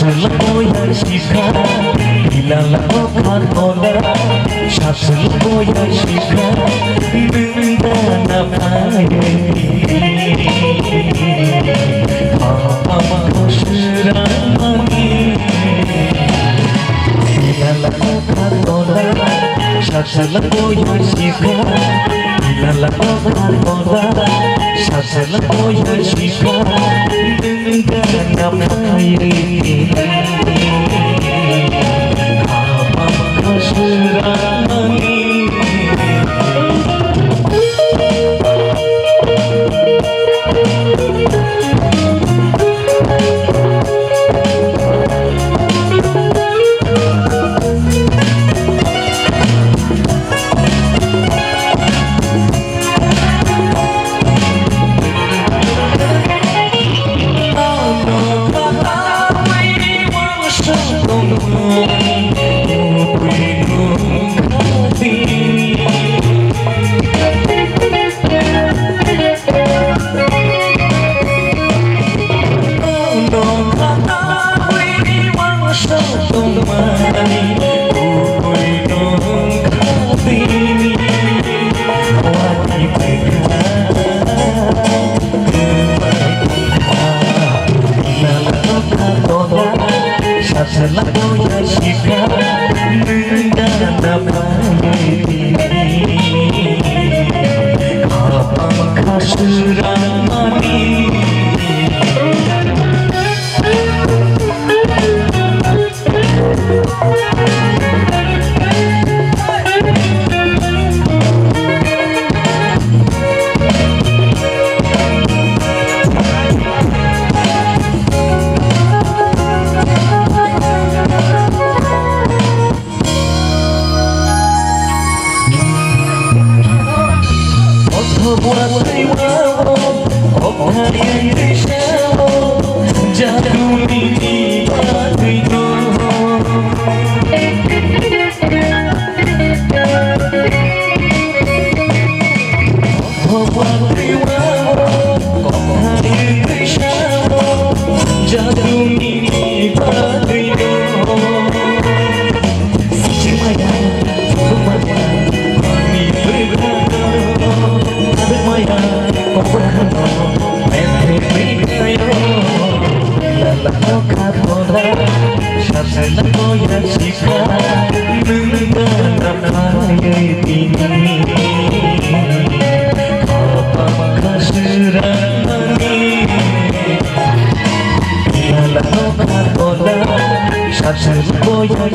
শাসল বয়ার শিখা দিলালা খার বলা শাসল বয়ার শিখা নিন্দা না পায় আমার খুশরানি দিলালা খার বলা শাসল বয়ার শিখা দিলালা খার বলা শাসল বয়ার শিখা নিন্দা না পায় শাসলা বয়ার শিখা নিন্দা না পায় খাসুরানি শাসলা বয়ার শিখা নিন্দা না পায় খাসুরানি শাসল বয়ার